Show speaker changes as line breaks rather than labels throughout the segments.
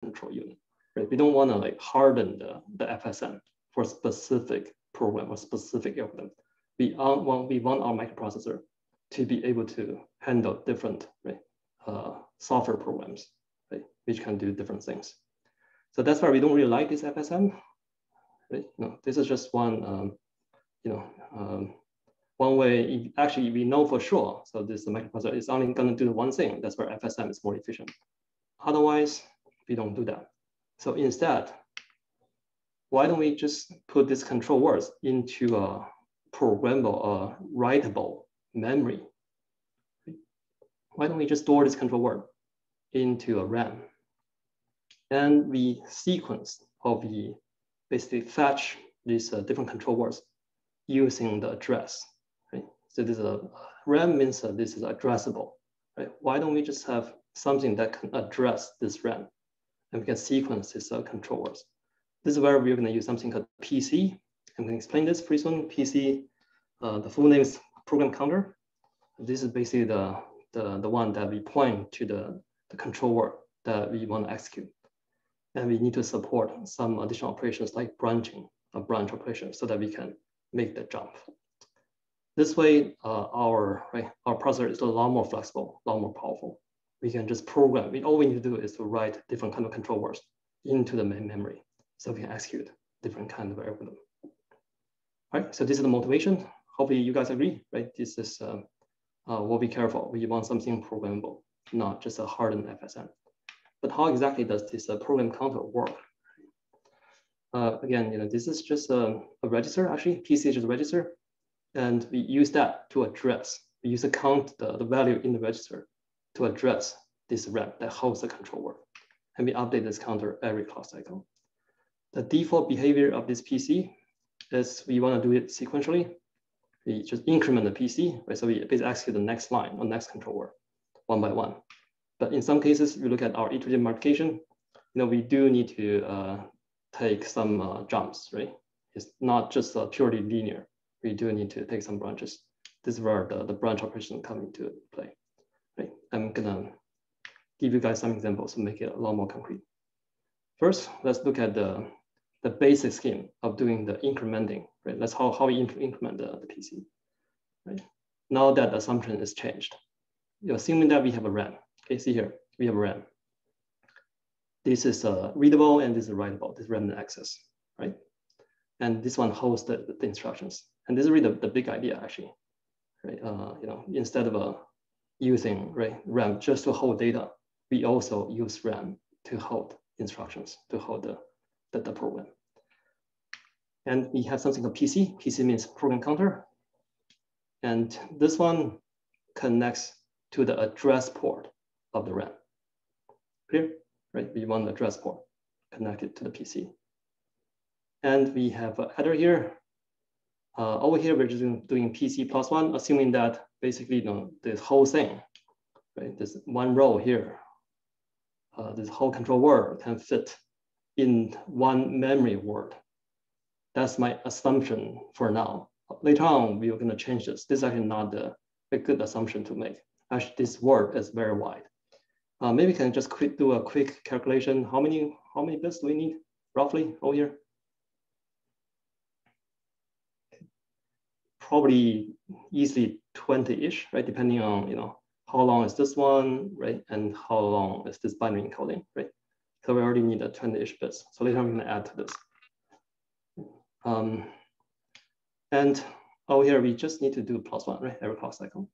control unit, right? We don't want to like harden the FSM for specific program or specific algorithm. We want our microprocessor to be able to handle different, right, software programs, right, which can do different things. So that's why we don't really like this FSM. Right? No, this is just one, one way. Actually, we know for sure. So this microprocessor is only going to do one thing. That's where FSM is more efficient. Otherwise, we don't do that. So instead, why don't we just put this control words into a programmable, writable memory? Why don't we just store this control word into a RAM? And we sequence, or we basically fetch these different control words using the address. Right? So this is a RAM means this is addressable. Right? Why don't we just have something that can address this RAM, and we can sequence these control words? This is where we're going to use something called PC. I'm going to explain this pretty soon. PC, the full name is program counter. This is basically the one that we point to the control word that we want to execute. And we need to support some additional operations like branching, a branch operation, so that we can make the jump. This way, our processor is a lot more flexible, a lot more powerful. We can just program. All we need to do is to write different kind of control words into the main memory, so we can execute different kind of algorithm. All right, so this is the motivation. Hopefully you guys agree, right? This is, we'll be careful. We want something programmable, not just a hardened FSM. But how exactly does this program counter work? Again, this is just a register, actually. PC is just a register. And we use that to address. We use to count the value in the register to address this RAM that holds the control word. And we update this counter every clock cycle. The default behavior of this PC is we want to do it sequentially. We just increment the PC, right? So we basically execute the next line or next control word one by one. But in some cases, if you look at our iterative multiplication, we do need to take some jumps, right? It's not just purely linear. We do need to take some branches. This is where the branch operation come into play, right? I'm gonna give you guys some examples to make it a lot more concrete. First, let's look at the basic scheme of doing the incrementing, right? That's how we increment the PC, right? Now that the assumption is changed, you're assuming that we have a RAM. Okay, see here, we have a RAM. This is readable and this is writable, this random access, right? And this one holds the instructions. And this is really the big idea, actually, right? Instead of using RAM just to hold data, we also use RAM to hold instructions, to hold the program. And we have something called PC. PC means program counter. And this one connects to the address port of the RAM. Clear? Right? We want the address port connected to the PC. And we have an header here. Over here, we're just doing PC plus one, assuming that basically this whole thing, right? This one row here, this whole control word can fit in one memory word. That's my assumption for now. Later on, we are going to change this. This is actually not a good assumption to make. Actually, this word is very wide. Maybe we can just do a quick calculation. How many bits do we need roughly over here? Probably easily 20-ish, right? Depending on how long is this one, right? And how long is this binary encoding, right? So we already need a 20-ish bits. So later I'm going to add to this. And over here we just need to do +1, right? Every clock cycle.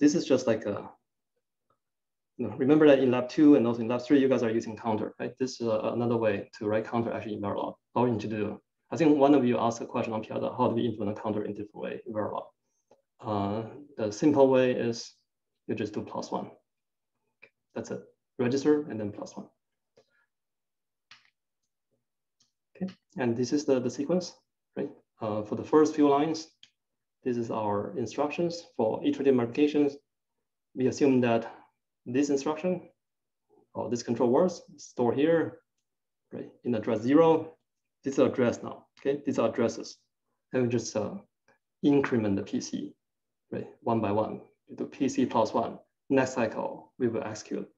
This is just like a remember that in lab 2 and also in lab 3, you guys are using counter, right? This is another way to write counter actually in Verilog. All you need to do, I think one of you asked a question on Piazza, how do we implement a counter in different way in Verilog? The simple way is you just do +1. That's it. Register and then +1. Okay, and this is the sequence, right? For the first few lines, this is our instructions for iterative multiplications. We assume that this instruction, or this control words, store here, right? In address 0, this is address now, okay? These are addresses. And we just increment the PC, right? One by one, we do PC +1. Next cycle, we will execute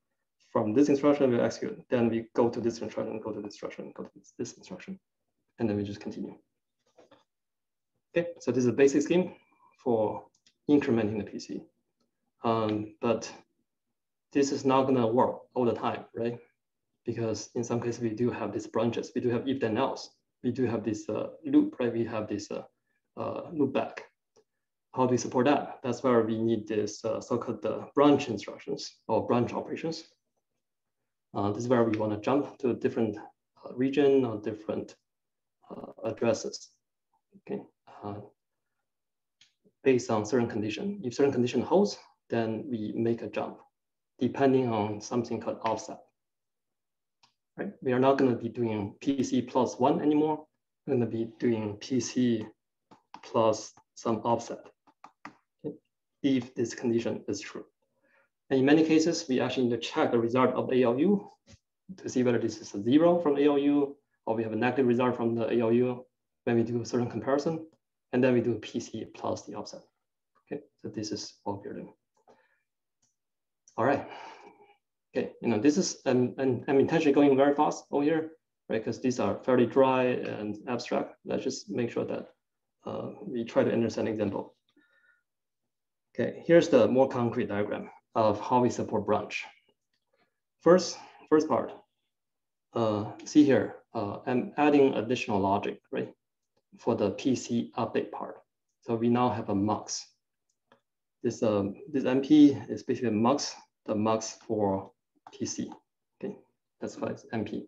from this instruction, we execute. Then we go to this instruction, go to this instruction, go to this instruction, and then we just continue. Okay, so this is a basic scheme for incrementing the PC. But this is not gonna work all the time, right? Because in some cases we do have these branches, we do have if then else, we do have this loop, right? We have this loop back. How do we support that? That's where we need this so-called branch instructions or branch operations. This is where we want to jump to a different region or different addresses. Okay, based on certain condition. If certain condition holds, then we make a jump, depending on something called offset. Right? We are not going to be doing PC plus 1 anymore. We're going to be doing PC plus some offset, okay, if this condition is true. And in many cases, we actually need to check the result of the ALU to see whether this is a 0 from ALU or we have a negative result from the ALU when we do a certain comparison. And then we do PC plus the offset. Okay, so this is what we're doing. All right. Okay, this is, and I'm intentionally going very fast over here, right? Because these are fairly dry and abstract. Let's just make sure that we try to understand example. Okay, here's the more concrete diagram of how we support branch. First part, see here, I'm adding additional logic, right? For the PC update part. So we now have a mux. This MP is basically a mux, the mux for PC. Okay, that's why it's MP.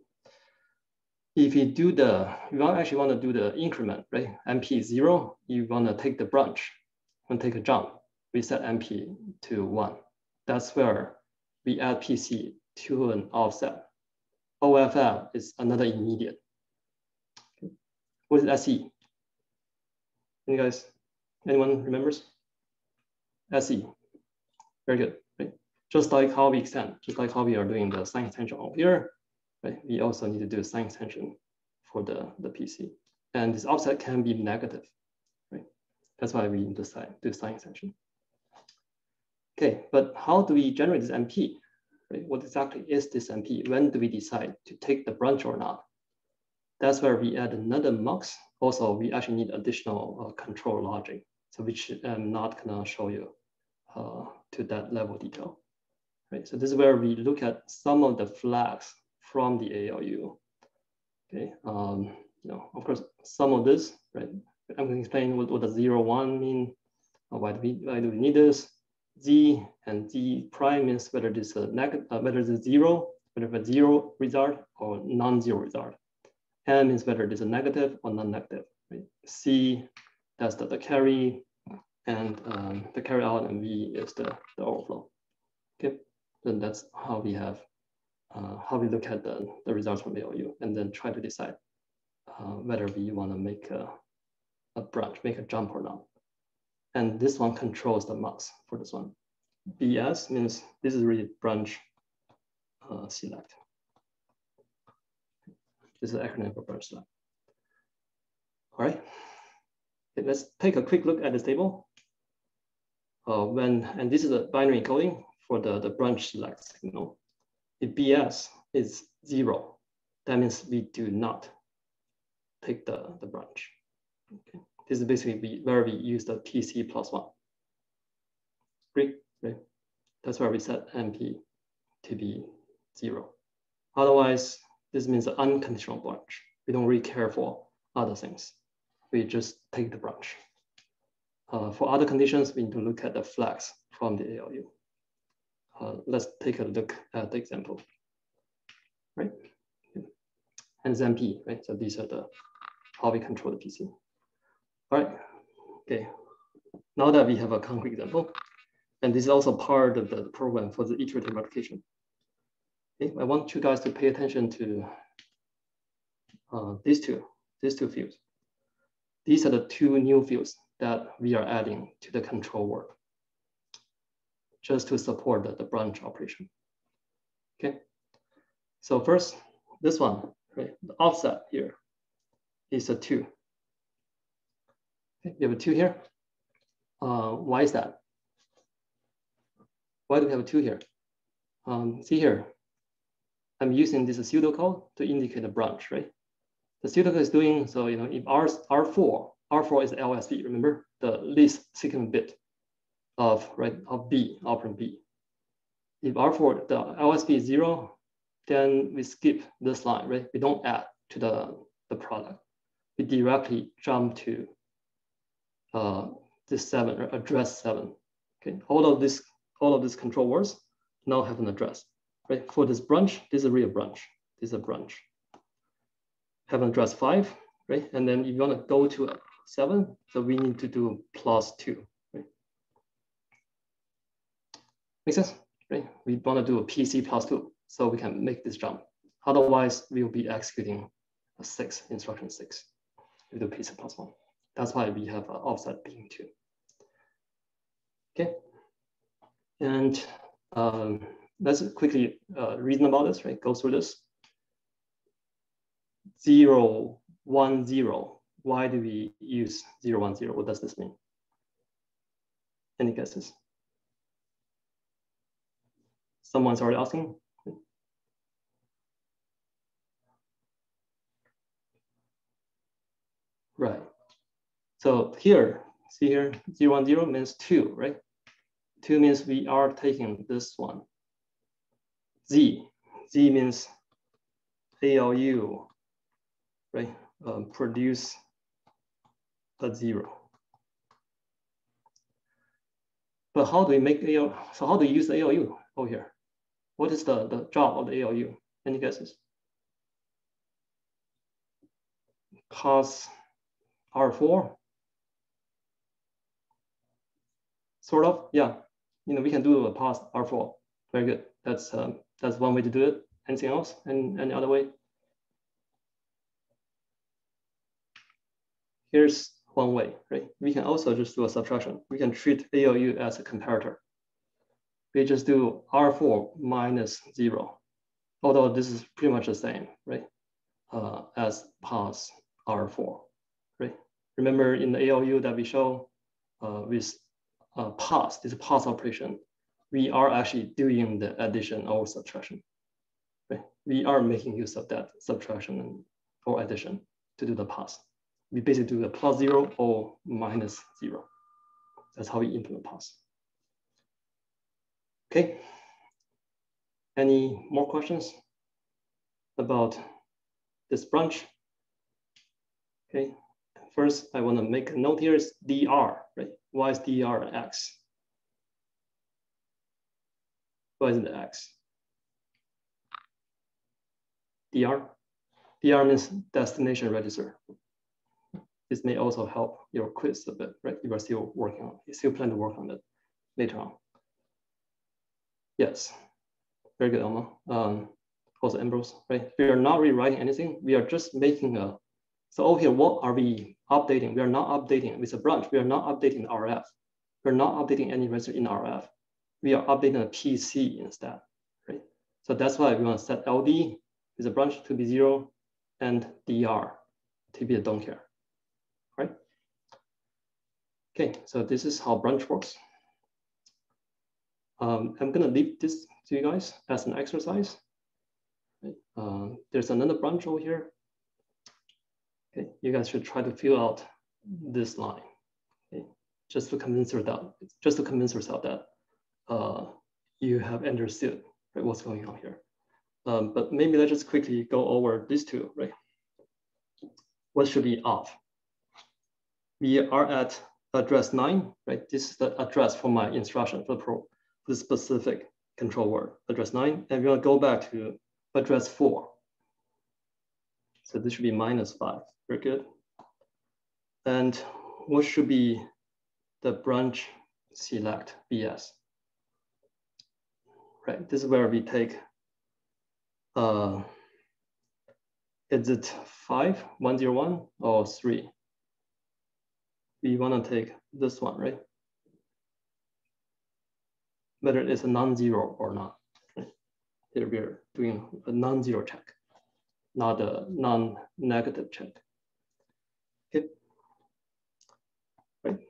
If you do you actually want to do the increment, right? MP 0, you want to take the branch and take a jump. We set MP to 1. That's where we add PC to an offset. OFF is another immediate. Okay. What is SE? Anyone remembers? SE, very good, right? Just like how we extend, just like how we are doing the sign extension over here, right? We also need to do a sign extension for the PC. And this offset can be negative, right? That's why we decide to do sign extension. Okay, but how do we generate this MP? Right? What exactly is this MP? When do we decide to take the branch or not? That's where we add another mux. Also, we actually need additional control logic, so which I'm not gonna show you to that level of detail. Right, so this is where we look at some of the flags from the ALU. Okay, of course, some of this, right? I'm going to explain what the 0, 1 mean. Why do we need this? Z and Z prime means whether this is a negative, whether it's a 0, whether it's a 0 result or non-zero result. M means whether it is a negative or non-negative. Right? C, that's the carry, and the carry out, and V is the overflow. Okay, then that's how we have how we look at the results from ALU, and then try to decide whether we want to make a branch, make a jump or not. And this one controls the mux for this one. BS means this is really branch select. This is an acronym for branch select. All right, okay, let's take a quick look at this table. And this is a binary encoding for the branch select signal. If BS is 0, that means we do not take the branch. Okay. This is basically where we use the PC plus 1. Great, right? That's where we set MP to be 0. Otherwise, this means an unconditional branch. We don't really care for other things. We just take the branch. For other conditions, we need to look at the flags from the ALU. Let's take a look at the example, right? And it's MP, right? So these are how we control the PC. All right, okay. Now that we have a concrete example, and this is also part of the program for the iterative application. Okay, I want you guys to pay attention to these two fields. These are the 2 new fields that we are adding to the control work, just to support the branch operation. Okay, so first, this one, right? The offset here is a 2. Okay, we have a 2 here. Why is that? Why do we have a 2 here? See here, I'm using this pseudocode to indicate a branch, right? The pseudocode is doing, so if R4 is LSB, remember the least significant bit of B, operand B. If R4, the LSB is 0, then we skip this line, right? We don't add to the product. We directly jump to this 7, or address 7. Okay, all of this control words now have an address, right? For this branch, this is a real branch. This is a branch. Have an address 5, right? And then if you want to go to 7, so we need to do +2, right? Make sense, right? We want to do a PC +2, so we can make this jump. Otherwise, we will be executing a 6, instruction 6. We do PC +1. That's why we have offset being 2. Okay, and let's quickly reason about this, right? Go through this. 0, 1, 0. Why do we use 0, 1, 0? What does this mean? Any guesses? Someone's already asking. Right. So here, see here, 0, 1, 0 means 2, right? 2 means we are taking this one. Z means ALU, right? Produce a 0. But how do we make ALU? So how do you use ALU over here? What is the job of the ALU? Any guesses? Pass R4. Sort of, yeah. We can do a pass R4. Very good. That's one way to do it. Anything else? Any other way? Here's one way, right? We can also just do a subtraction. We can treat ALU as a comparator. We just do R4 minus 0. Although this is pretty much the same, right? As pass R4, right? Remember in the ALU that we show with pass, this pass operation, we are actually doing the addition or subtraction, right? We are making use of that subtraction or addition to do the pass. We basically do the +0 or -0. That's how we implement pass. Okay. Any more questions about this branch? Okay. First, I want to make a note here is dr, right? Why is dr x? Why isn't it x? dr means destination register. This may also help your quiz a bit, right? You are still working on it. You still plan to work on it later on. Yes, very good, Elmo. Also Ambrose, right? We are not rewriting anything. We are just making a, so over here, what are we updating? We are not updating with a branch. We are not updating the RF. We're not updating any register in RF. We are updating a PC instead, right? So that's why we want to set LD with a branch to be 0 and DR to be a don't care, right? Okay, so this is how branch works. I'm gonna leave this to you guys as an exercise. Right? There's another branch over here. Okay, you guys should try to fill out this line, okay? Just to convince yourself that you have understood, right, what's going on here. But maybe let's just quickly go over these two, right? What should be off? We are at address 9, right? This is the address for my instruction for the specific control word, address 9, and we're gonna go back to address 4. So this should be -5, very good. And what should be the branch select BS? Right, this is where we take, is it 5, 101 or 3? We wanna take this one, right? Whether it's a non-zero or not. Right? Here we're doing a non-zero check, not a non-negative check. Okay. Right.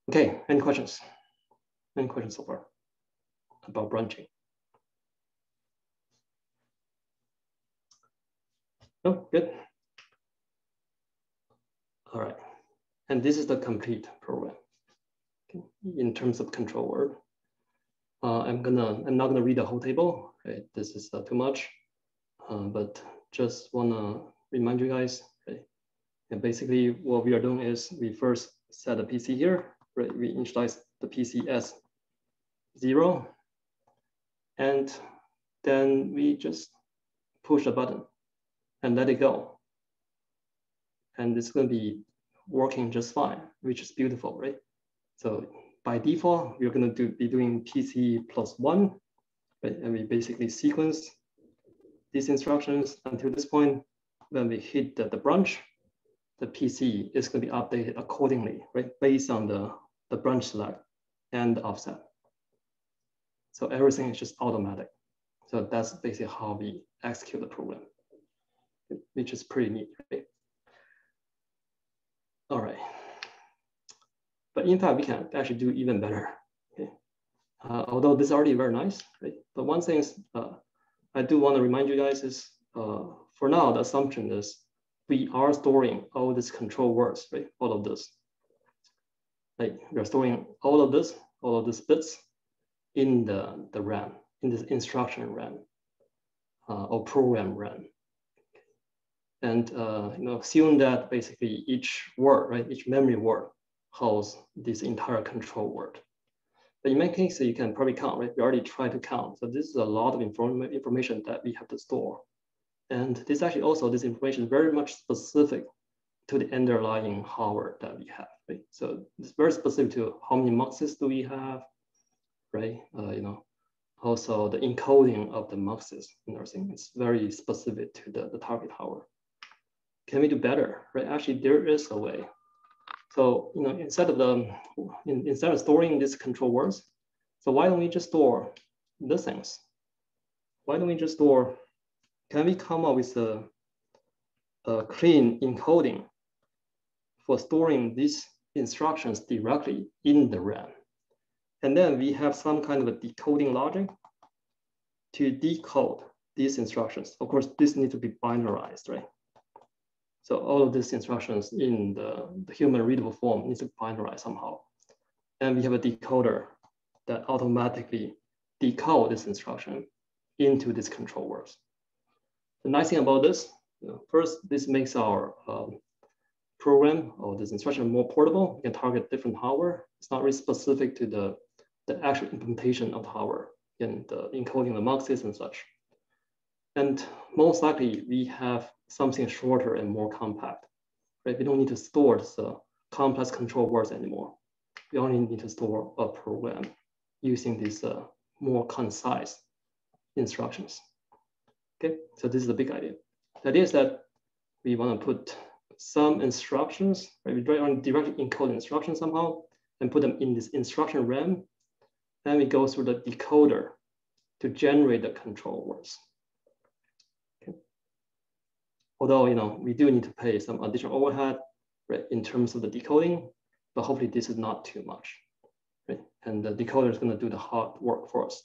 Okay, any questions? Any questions so far? about branching. Oh, good. All right, and this is the complete program. Okay. In terms of control word, I'm not gonna read the whole table. Right, this is too much, but just wanna remind you guys. Right, and basically what we are doing is we first set a PC here. Right, we initialize the PC as 0, and then we just push a button and let it go. And it's going to be working just fine, which is beautiful, right? So by default, we're going to be doing PC +1, right? And we basically sequence these instructions until this point. When we hit the branch, the PC is going to be updated accordingly, right? Based on the branch select and the offset. So everything is just automatic. So that's basically how we execute the program, which is pretty neat, right? All right. But in fact, we can actually do even better. Okay. Although this is already very nice, right? But one thing is, I do want to remind you guys is, for now, the assumption is we are storing all these control words, right? All of this. Like we're storing all of these bits in the RAM, in this instruction RAM, or program RAM. And assume that basically each word, right, each memory word holds this entire control word. But in my case, you can probably count, right? We already tried to count. So this is a lot of information that we have to store. And this actually also, this information is very much specific to the underlying hardware that we have, right? So it's very specific to how many muxes do we have, right? Also the encoding of the muxes and everything. It's very specific to the target hardware. Can we do better, right? Actually, there is a way. So, instead of storing these control words, so why don't we just store the things? Why don't we just store? Can we come up with a clean encoding for storing these instructions directly in the RAM? And then we have some kind of a decoding logic to decode these instructions. Of course, this needs to be binarized, right? So all of these instructions in the human readable form needs to be binarized somehow. And we have a decoder that automatically decode this instruction into these control words. The nice thing about this, first, this makes our program or this instruction more portable. We can target different hardware. It's not really specific to the actual implementation of the hardware and the encoding the muxes and such. And most likely, we have something shorter and more compact, right? We don't need to store the complex control words anymore. We only need to store a program using these more concise instructions. Okay, so this is the big idea. The idea is that we want to put some instructions, right? We want to directly encode instructions somehow and put them in this instruction RAM. Then we go through the decoder to generate the control words. Although, we do need to pay some additional overhead, right, in terms of the decoding, but hopefully this is not too much, right? And the decoder is going to do the hard work for us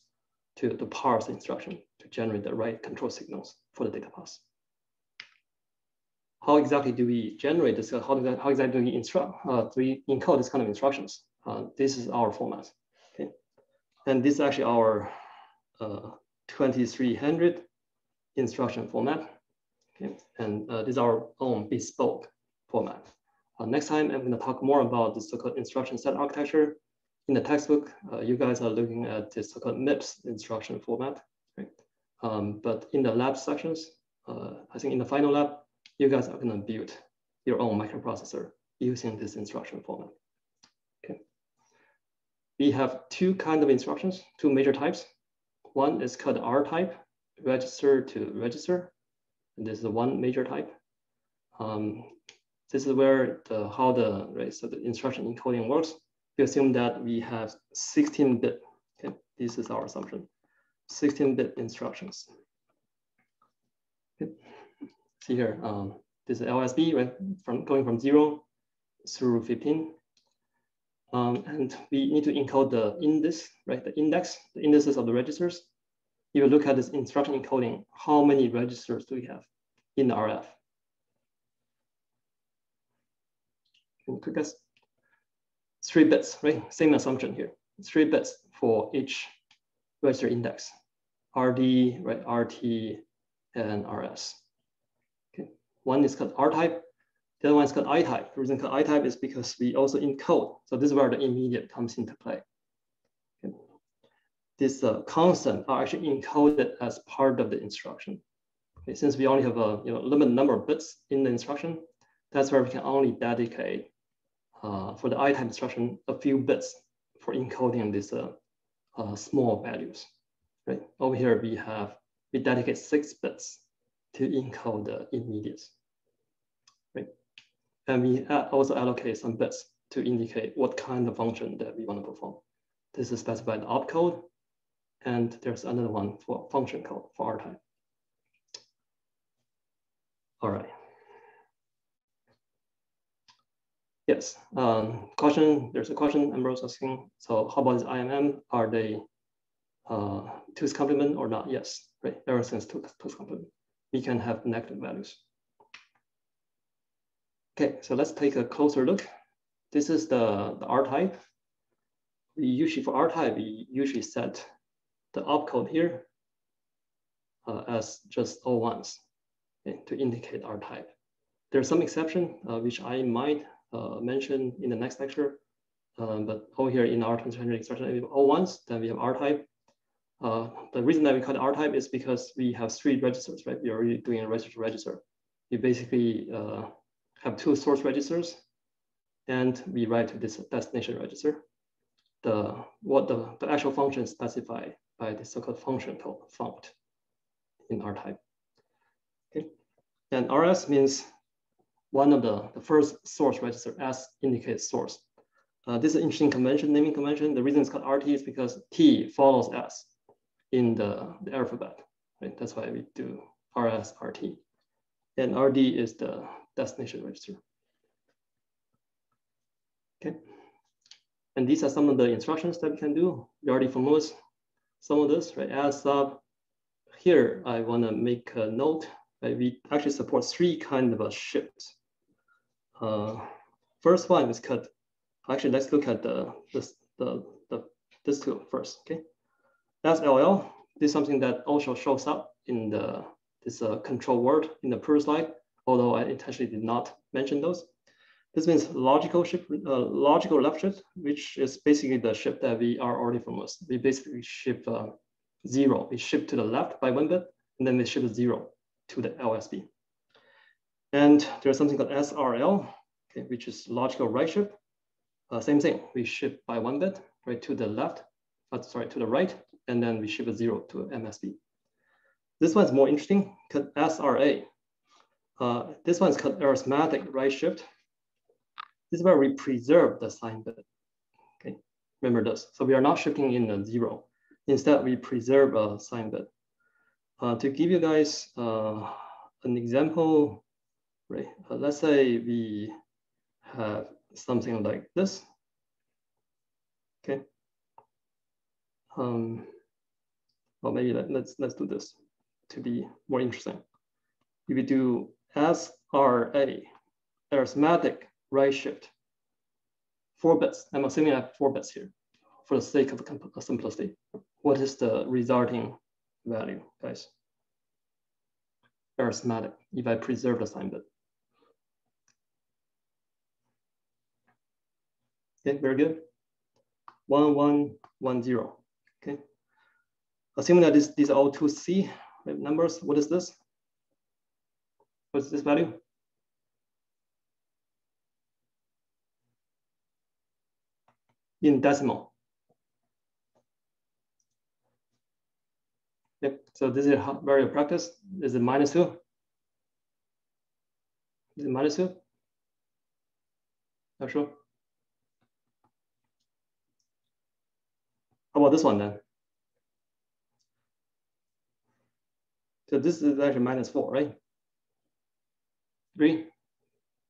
to parse the instruction to generate the right control signals for the data path. How exactly do we generate this? How exactly do we encode this kind of instructions? This is our format, okay? And this is actually our 2300 instruction format. Okay. And this is our own bespoke format. Next time, I'm going to talk more about the so-called instruction set architecture. In the textbook, you guys are looking at the so-called MIPS instruction format. Right? But in the lab sections, I think in the final lab, you guys are going to build your own microprocessor using this instruction format. Okay. We have two kinds of instructions, two major types. One is called R type, register to register. And this is the one major type. This is where so the instruction encoding works. We assume that we have 16-bit. Okay, this is our assumption. 16-bit instructions. Okay. See here, this is LSB, right? Going from 0 through 15. And we need to encode the index, right? The indices of the registers. If you look at this instruction encoding, how many registers do we have in the RF? Can you quick guess? 3 bits, right? Same assumption here. 3 bits for each register index. RD, right? RT, and RS. Okay. One is called R type. The other one is called I type. The reason it's called I type is because we also encode. So this is where the immediate comes into play. Okay. These constants are actually encoded as part of the instruction. Okay. Since we only have a limited number of bits in the instruction, that's where we can only dedicate for the I type instruction a few bits for encoding these small values. Right. Over here we dedicate 6 bits to encode the immediates. Right. And we also allocate some bits to indicate what kind of function that we want to perform. This is specified opcode, and there's another one for function code for R type. All right. Yes. There's a question Ambrose asking. So how about this IMM? Are they two's complement or not? Yes. Right. Ever since two's complement, we can have negative values. Okay, so let's take a closer look. This is the R type. For R type, we usually set the opcode here as just O1s, okay, to indicate R type. There's some exception, which I might mention in the next lecture. But over here in our 2300 instruction, we have O1s, then we have R type. The reason that we call it R type is because we have 3 registers, right? We are already doing a register to register. We basically have 2 source registers, and we write to this destination register. What the actual function is specified by the so-called function called FUNCT in R type. Okay, and RS means one of the first source register. S indicates source. This is an interesting convention, naming convention. The reason it's called RT is because T follows S in the alphabet. Right? That's why we do RS, RT. And RD is the destination register. Okay. And these are some of the instructions that we can do. We already familiar some of this, right? As sub. Here, I want to make a note. Right? We actually support 3 kinds of shifts. First one is cut. Actually, let's look at this tool first. Okay. SLL. This is something that also shows up in this control word in the previous slide, although I intentionally did not mention those. This means logical left shift, which is basically the shift that we are already familiar with. We basically shift 0. We shift to the left by 1 bit, and then we shift 0 to the LSB. And there's something called SRL, okay, which is logical right shift. Same thing. We shift by 1 bit, right, to the left, to the right, and then we shift 0 to MSB. This one's more interesting, called SRA. This one's called arithmetic right shift. This is where we preserve the sign bit. Okay, remember this. So we are not shifting in a 0. Instead, we preserve a sign bit. To give you guys an example, right? Let's say we have something like this. Okay. Well, maybe let's do this to be more interesting. If we do SRA, arithmetic right shift, 4 bits. I'm assuming I have 4 bits here for the sake of simplicity. What is the resulting value, guys? Arithmetic, if I preserve the sign bit. Okay, very good. 1, 1, 1, 0. Okay. Assuming that these are all 2C numbers, what is this? What's this value? In decimal. Yep. So this is a very practice. Is it -2? Is it -2? Not sure. How about this one then? So this is actually -4, right? 3.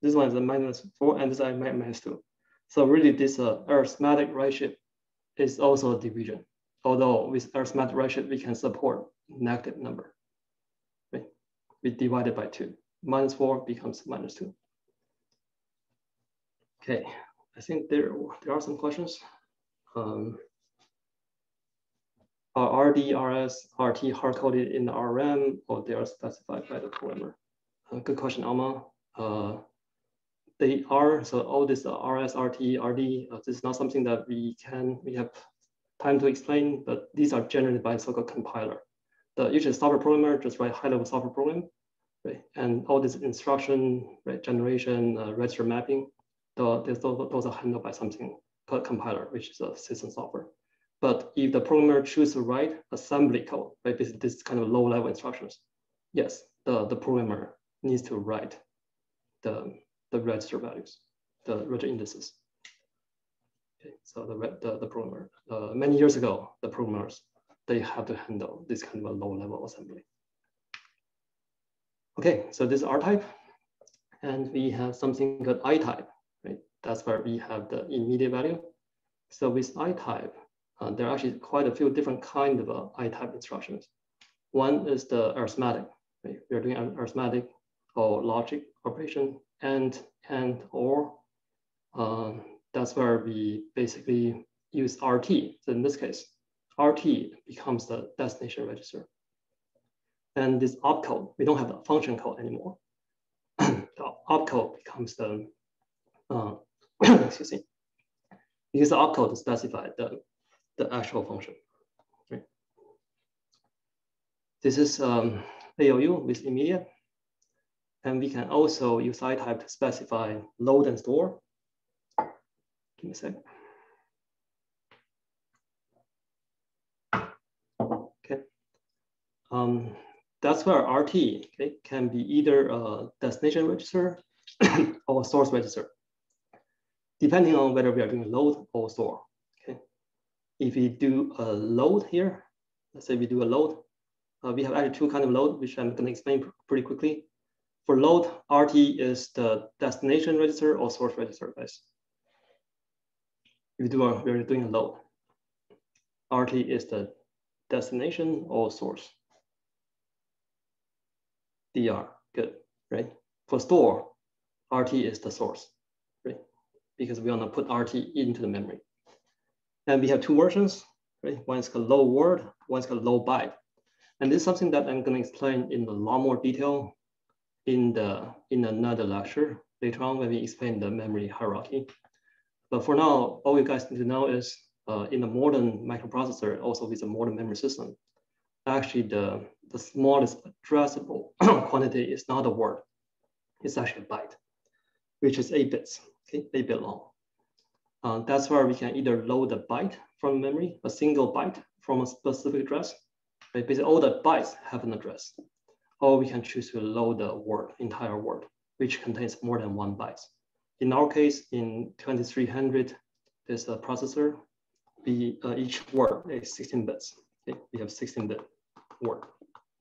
This one is a -4, and this is -2. So really this arithmetic right shift is also a division. Although with arithmetic right shift, we can support negative number, right? We divide it by 2. -4 becomes -2. Okay, I think there are some questions. Are RD, RS, RT hard-coded in the RM, or they are specified by the programmer? Good question, Alma. They are, so all this RS, RT, RD, this is not something that we have time to explain, but these are generated by so-called compiler. The usually software programmer just write high-level software program, right? And all this instruction, right, generation, register mapping, those are handled by something called compiler, which is a system software. But if the programmer chooses to write assembly code, right, this kind of low-level instructions, yes, the programmer needs to write the register values, the register indices. Okay, so the programmer, many years ago, the programmers, they have to handle this kind of a low-level assembly. Okay, so this is R type, and we have something called I type, right? That's where we have the immediate value. So with I type, there are actually quite a few different kinds of I type instructions. One is the arithmetic, right? We are doing arithmetic or logic operation, and or. That's where we basically use RT. So in this case, RT becomes the destination register. And this opcode, we don't have the function code anymore. The opcode becomes the, excuse me, we use the opcode to specify the actual function. Right? This is ALU with immediate. And we can also use I type to specify load and store. Give me a second. Okay. That's where RT, okay, can be either a destination register or a source register, depending on whether we are doing load or store. Okay. If we do a load here, let's say we do a load, we have actually two kinds of load, which I'm going to explain pretty quickly. For load, RT is the destination register or source register, guys. If we're doing a load, RT is the destination or source. DR, good, right? For store, RT is the source, right? Because we want to put RT into the memory. And we have two versions, right? One is called low word, one is called low byte. And this is something that I'm going to explain in a lot more detail in another lecture later on when we explain the memory hierarchy. But for now, all you guys need to know is in a modern microprocessor, also with a modern memory system, actually the smallest addressable quantity is not a word. It's actually a byte, which is 8 bits, okay, 8-bit long. That's where we can either load a byte from memory, a single byte from a specific address. Right? Basically, all the bytes have an address. Or we can choose to load the word, entire word, which contains more than 1 byte. In our case, in 2300, there's a processor. Each word is 16 bits. Okay? We have 16-bit word.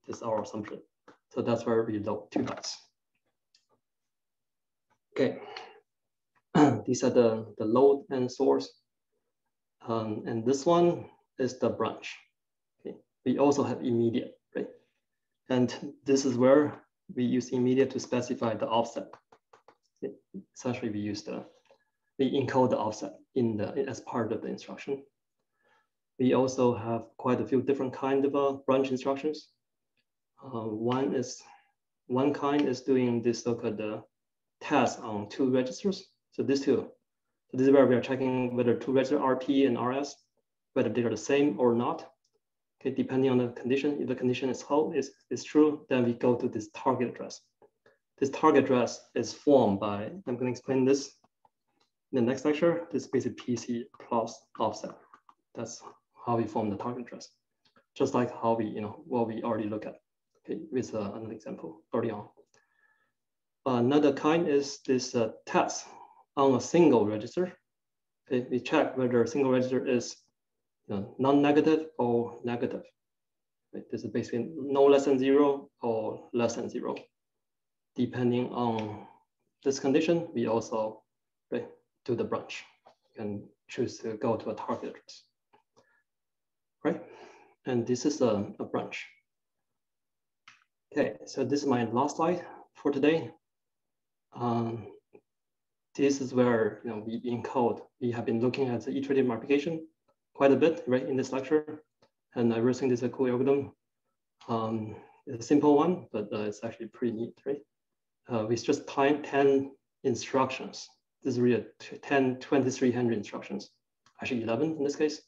This is our assumption. So that's where we load 2 bytes. Okay. These are the load and source. And this one is the branch. Okay. We also have immediate, right? And this is where we use immediate to specify the offset. Okay. Essentially, we encode the offset as part of the instruction. We also have quite a few different kinds of branch instructions. One kind is doing this so-called task on 2 registers. So these two. So this is where we are checking whether 2 registers RT and RS, whether they are the same or not. Okay, depending on the condition. If the condition is true, then we go to this target address. This target address is formed by, I'm going to explain this in the next lecture. This is basically PC plus offset. That's how we form the target address. Just like how what we already look at, okay, with another example early on. Another kind is this test on a single register. Okay, we check whether a single register is non-negative or negative. Okay, this is basically no less than 0 or less than 0. Depending on this condition, we also do the branch. can choose to go to a target address, right? And this is a branch. Okay, so this is my last slide for today. This is where we encode. We have been looking at the iterative multiplication quite a bit, right, in this lecture, and I really think this is a cool algorithm. It's a simple one, but it's actually pretty neat, right? With just 10 instructions. This is really 2300 instructions, actually 11 in this case,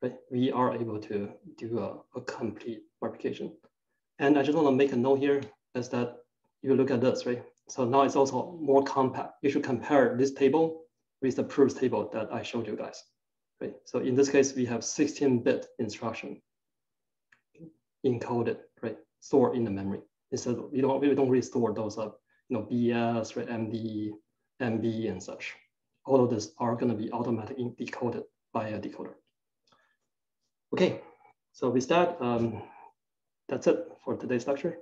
right? We are able to do a complete multiplication. And I just want to make a note here is that you look at this, right? So now it's also more compact. You should compare this table with the previous table that I showed you guys, right? So in this case, we have 16-bit instruction encoded, right? Stored in the memory. Instead, we don't really store those up, BS, right? MD, MB, and such. All of this are going to be automatically decoded by a decoder. Okay, so with that, that's it for today's lecture.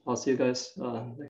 I'll see you guys next.